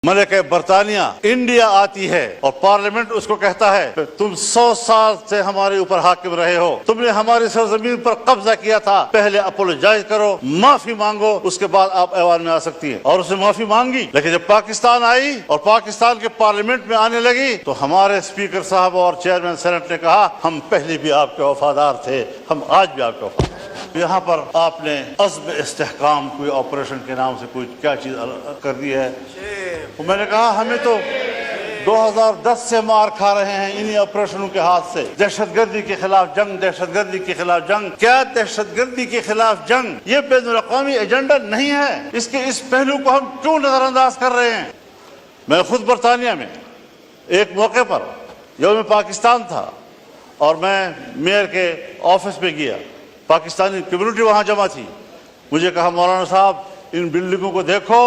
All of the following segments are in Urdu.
ملکہ برطانیہ انڈیا آتی ہے اور پارلیمنٹ اس کو کہتا ہے تم 100 سال سے ہمارے اوپر حاکم رہے ہو، تم نے ہماری سرزمین پر قبضہ کیا تھا، پہلے اپولوجائز کرو، معافی مانگو، اس کے بعد آپ ایوان میں آ سکتی ہیں۔ اور اس نے معافی مانگی، لیکن جب پاکستان آئی اور پاکستان کے پارلیمنٹ میں آنے لگی تو ہمارے اسپیکر صاحب اور چیئرمین سینٹ نے کہا ہم پہلے بھی آپ کے وفادار تھے، ہم آج بھی آپ کے وفادار۔ یہاں پر آپ نے عزم استحکام کوئی آپریشن کے نام سے کوئی کیا چیز کر دی ہے۔ میں نے کہا ہمیں تو 2010 سے مار کھا رہے ہیں انہی آپریشنوں کے ہاتھ سے۔ دہشت گردی کے خلاف جنگ، دہشت گردی کے خلاف جنگ، کیا دہشت گردی کے خلاف جنگ یہ بین الاقوامی ایجنڈا نہیں ہے؟ اس پہلو کو ہم کیوں نظر انداز کر رہے ہیں؟ میں خود برطانیہ میں ایک موقع پر یوم پاکستان تھا اور میں میئر کے آفس میں گیا، پاکستانی کمیونٹی وہاں جمع تھی۔ مجھے کہا مولانا صاحب ان بلڈنگوں کو دیکھو،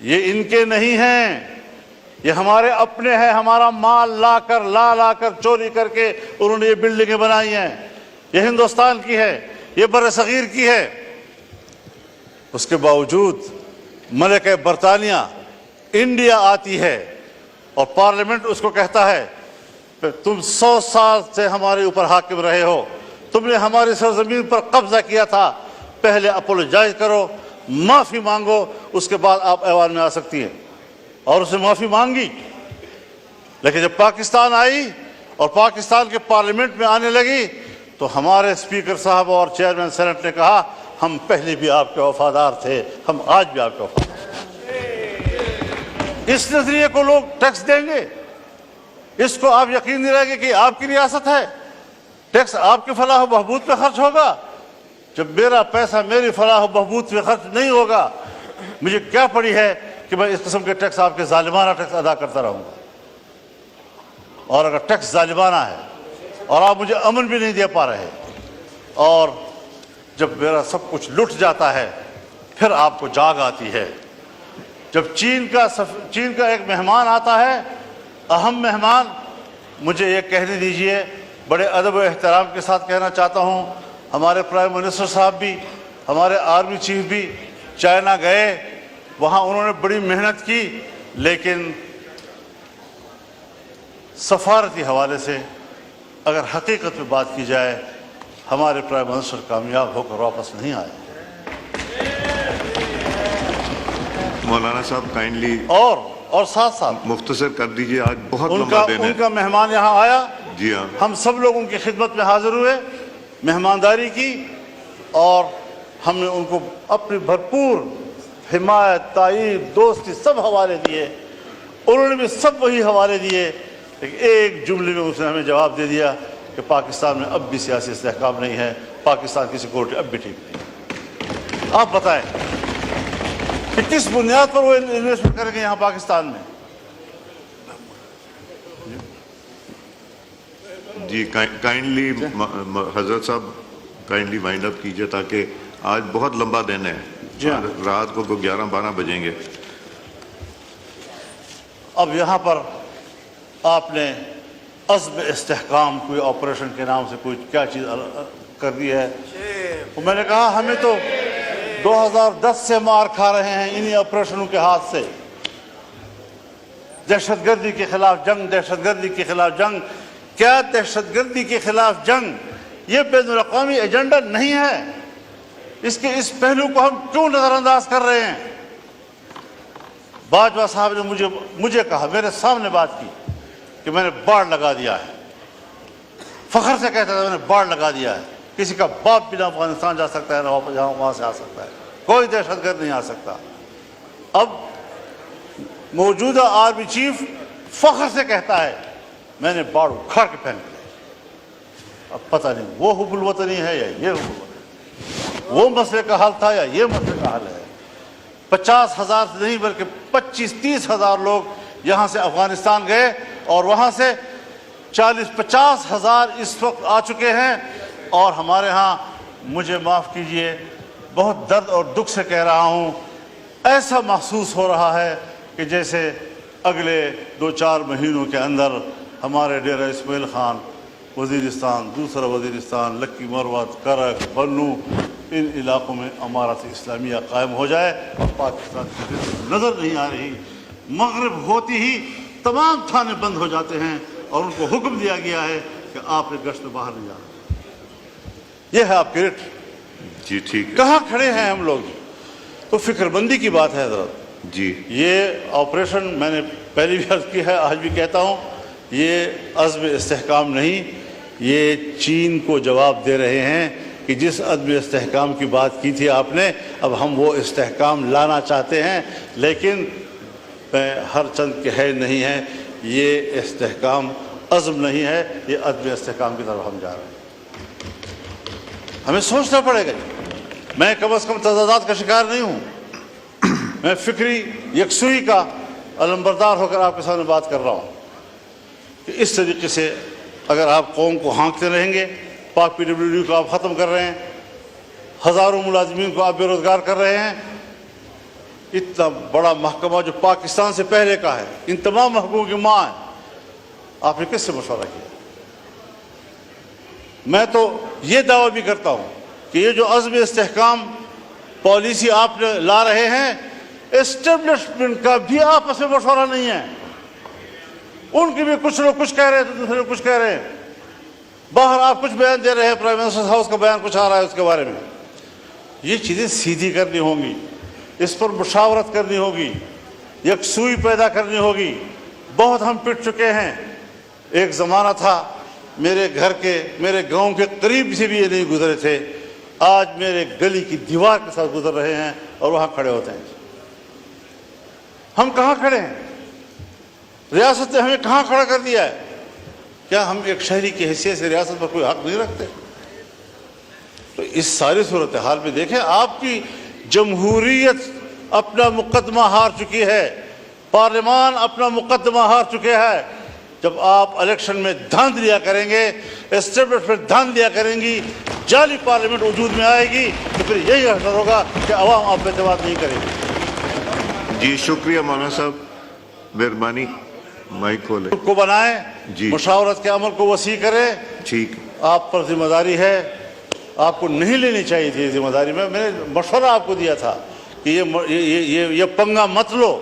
یہ ان کے نہیں ہیں، یہ ہمارے اپنے ہیں، ہمارا مال لا کر چوری کر کے انہوں نے یہ بلڈنگیں بنائی ہیں، یہ ہندوستان کی ہے، یہ بر صغیر کی ہے۔ اس کے باوجود ملکہ برطانیہ انڈیا آتی ہے اور پارلیمنٹ اس کو کہتا ہے تم 100 سال سے ہمارے اوپر حاکم رہے ہو، تم نے ہماری سرزمین پر قبضہ کیا تھا، پہلے اپولوجائز کرو، معافی مانگو، اس کے بعد آپ ایوان میں آ سکتی ہیں۔ اور اس نے معافی مانگی، لیکن جب پاکستان آئی اور پاکستان کے پارلیمنٹ میں آنے لگی تو ہمارے اسپیکر صاحب اور چیئرمین سینٹ نے کہا ہم پہلے بھی آپ کے وفادار تھے، ہم آج بھی آپ کے وفادار۔ اس نظریے کو لوگ ٹیکس دیں گے، اس کو آپ یقین نہیں رہے گے کہ آپ کی ریاست ہے، ٹیکس آپ کی فلاح و بہبود پہ خرچ ہوگا۔ جب میرا پیسہ میری فلاح و بہبود پہ خرچ نہیں ہوگا، مجھے کیا پڑی ہے کہ میں اس قسم کے ٹیکس، آپ کے ظالمانہ ٹیکس ادا کرتا رہوں گا۔ اور اگر ٹیکس ظالمانہ ہے اور آپ مجھے امن بھی نہیں دے پا رہے، اور جب میرا سب کچھ لٹ جاتا ہے پھر آپ کو جاگ آتی ہے۔ جب چین کا ایک مہمان آتا ہے، اہم مہمان، مجھے یہ کہنے دیجئے، بڑے ادب و احترام کے ساتھ کہنا چاہتا ہوں، ہمارے پرائم منسٹر صاحب بھی، ہمارے آرمی چیف بھی چائنا گئے، وہاں انہوں نے بڑی محنت کی، لیکن سفارتی حوالے سے اگر حقیقت میں بات کی جائے ہمارے پرائم منسٹر کامیاب ہو کر واپس نہیں آئے۔ مولانا صاحب کائنڈلی اور ساتھ ساتھ مختصر کر دیجئے، آج بہت لمبا دن ہے۔ ان کا مہمان یہاں آیا، جی ہاں، ہم سب لوگوں کی خدمت میں حاضر ہوئے، مہمانداری کی، اور ہم نے ان کو اپنی بھرپور حمایت، تائید، دوستی سب حوالے دیے، انہوں نے بھی سب وہی حوالے دیے، لیکن ایک جملے میں اس نے ہمیں جواب دے دیا کہ پاکستان میں اب بھی سیاسی استحکام نہیں ہے، پاکستان کی سیکورٹی اب بھی ٹھیک نہیں۔ آپ بتائیں کہ کس بنیاد پر وہ انویسٹمنٹ کریں گے یہاں پاکستان میں؟ جی کائنڈلی حضرت صاحب کائنڈلی وائنڈ اپ کیجئے، تاکہ آج بہت لمبا دن ہے، رات کو 11-12 بجیں گے۔ اب یہاں پر آپ نے عزم استحکام کوئی آپریشن کے نام سے کوئی کیا چیز کر دی ہے۔ میں نے کہا ہمیں تو 2010 سے مار کھا رہے ہیں انہی آپریشنوں کے ہاتھ سے۔ دہشت گردی کے خلاف جنگ، دہشت گردی کے خلاف جنگ، کیا دہشت گردی کے خلاف جنگ یہ بین الاقوامی ایجنڈا نہیں ہے؟ اس پہلو کو ہم کیوں نظر انداز کر رہے ہیں؟ باجوہ صاحب نے مجھے کہا، میرے سامنے بات کی کہ میں نے باڑ لگا دیا ہے، فخر سے کہتا تھا میں نے باڑ لگا دیا ہے، کسی کا باپ بھی نہ افغانستان جا سکتا ہے نہ وہاں سے آ سکتا ہے، کوئی دہشت گرد نہیں آ سکتا۔ اب موجودہ آرمی چیف فخر سے کہتا ہے میں نے باڑ اکھاڑ کے پھینک دیا۔ اب پتہ نہیں وہ حب الوطنی ہے یا یہ حب الوطنی، وہ مسئلے کا حل تھا یا یہ مسئلے کا حل ہے۔ 50,000 سے نہیں بلکہ 25-30 ہزار لوگ یہاں سے افغانستان گئے، اور وہاں سے 40-50 ہزار اس وقت آ چکے ہیں، اور ہمارے ہاں، مجھے معاف کیجئے، بہت درد اور دکھ سے کہہ رہا ہوں، ایسا محسوس ہو رہا ہے کہ جیسے اگلے 2-4 مہینوں کے اندر ہمارے ڈیرہ اسماعیل خان، وزیرستان، دوسرا وزیرستان، لکی مروت، کرک، بنو، ان علاقوں میں امارت اسلامیہ قائم ہو جائے، اور پاکستان کی نظر نہیں آ رہی مغرب ہوتی ہی تمام تھانے بند ہو جاتے ہیں اور ان کو حکم دیا گیا ہے کہ آپ نے گشت میں باہر نہیں جانا. یہ ہے آپ کی ریٹ. جی ٹھیک ہے کہاں کھڑے ہیں ہم لوگ؟ تو فکر مندی کی بات ہے حضرت. جی. یہ آپریشن میں نے پہلی بھی عرض کی ہے، آج بھی کہتا ہوں، یہ عزم استحکام نہیں، یہ چین کو جواب دے رہے ہیں کہ جس عدم استحکام کی بات کی تھی آپ نے، اب ہم وہ استحکام لانا چاہتے ہیں، لیکن ہر چند کہ ہے نہیں ہے، یہ استحکام عزم نہیں ہے، یہ عدم استحکام کی طرف ہم جا رہے ہیں. ہمیں سوچنا پڑے گا. میں کم از کم تضادات کا شکار نہیں ہوں، میں فکری یکسوئی کا علمبردار ہو کر آپ کے سامنے بات کر رہا ہوں کہ اس طریقے سے اگر آپ قوم کو ہانکتے رہیں گے، پاک پی ڈبلیو ڈی کو آپ ختم کر رہے ہیں، ہزاروں ملازمین کو آپ بے روزگار کر رہے ہیں، اتنا بڑا محکمہ جو پاکستان سے پہلے کا ہے، ان تمام محکموں کی ماں ہے، آپ نے کس سے مشورہ کیا؟ میں تو یہ دعویٰ بھی کرتا ہوں کہ یہ جو عزم استحکام پالیسی آپ لا رہے ہیں، اسٹیبلشمنٹ کا بھی آپس میں مشورہ نہیں ہے. ان کی بھی کچھ لوگ کچھ کہہ رہے ہیں تو دوسرے لوگ کچھ کہہ رہے ہیں. باہر آپ کچھ بیان دے رہے ہیں، پرائم منسٹر ہاؤس کا بیان کچھ آ رہا ہے اس کے بارے میں. یہ چیزیں سیدھی کرنی ہوں گی، اس پر مشاورت کرنی ہوگی، یکسوئی پیدا کرنی ہوگی. بہت ہم پٹ چکے ہیں. ایک زمانہ تھا میرے گھر کے، میرے گاؤں کے قریب سے بھی یہ نہیں گزرے تھے، آج میرے گلی کی دیوار کے ساتھ گزر رہے ہیں اور وہاں کھڑے ہوتے ہیں. ہم کہاں کھڑے ہیں؟ ریاست نے ہمیں کہاں کھڑا کر دیا ہے؟ کیا ہم ایک شہری کی حیثیت سے ریاست پر کوئی حق نہیں رکھتے؟ تو اس ساری صورتحال میں دیکھیں، آپ کی جمہوریت اپنا مقدمہ ہار چکی ہے، پارلیمان اپنا مقدمہ ہار چکے ہیں. جب آپ الیکشن میں دھاند لیا کریں گے، اسٹیبلشمنٹ دھاند لیا کریں گی، جعلی پارلیمنٹ وجود میں آئے گی، تو پھر یہی اثر ہوگا کہ عوام آپ پہ اعتماد نہیں کرے گی. جی شکریہ مولانا صاحب، مہربانی مائک کھولے. کو بنائیں، جی. مشاورت کے عمل کو وسیع کریں. ٹھیک. آپ پر ذمہ داری ہے، آپ کو نہیں لینی چاہیے تھی ذمہ داری. میں نے مشورہ آپ کو دیا تھا کہ یہ پنگا مت لو،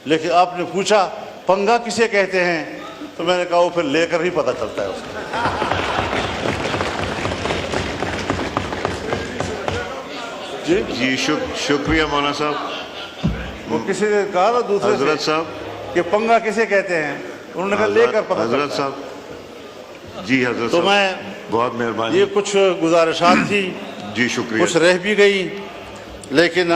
لیکن آپ نے پوچھا پنگا کسے کہتے ہیں، تو میں نے کہا وہ پھر لے کر ہی پتہ چلتا ہے اس کو. جی جی شکریہ مولانا صاحب. وہ کسی نے کہا نا دوسرے حضرت سے صاحب، کہ پنگا کسے کہتے ہیں، انہوں نے کہا لے کر پتہ حضرت چلتا ہے. صاحب. جی حضرت تو صاحب میں بہت مہربانی. یہ کچھ گزارشات تھی، جی شکریہ. کچھ رہ بھی گئی، لیکن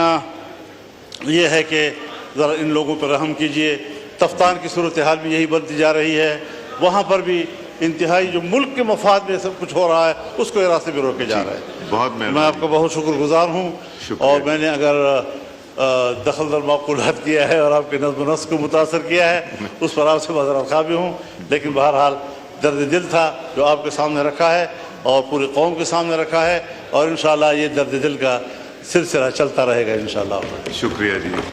یہ ہے کہ ذرا ان لوگوں پر رحم کیجئے. تفتان کی صورتحال بھی یہی بنتی جا رہی ہے، وہاں پر بھی انتہائی جو ملک کے مفاد میں سب کچھ ہو رہا ہے اس کو راستے میں روکے جا رہا ہے. بہت مہربانی. میں آپ کا بہت شکر گزار ہوں، اور میں نے اگر دخل در معقولات کیا ہے اور آپ کے نظم و نسق کو متاثر کیا ہے، اس پر آپ سے معذرت خواہ بھی ہوں. لیکن بہرحال درد دل تھا جو آپ کے سامنے رکھا ہے اور پوری قوم کے سامنے رکھا ہے، اور انشاءاللہ یہ درد دل کا سلسلہ چلتا رہے گا انشاءاللہ. شکریہ جی.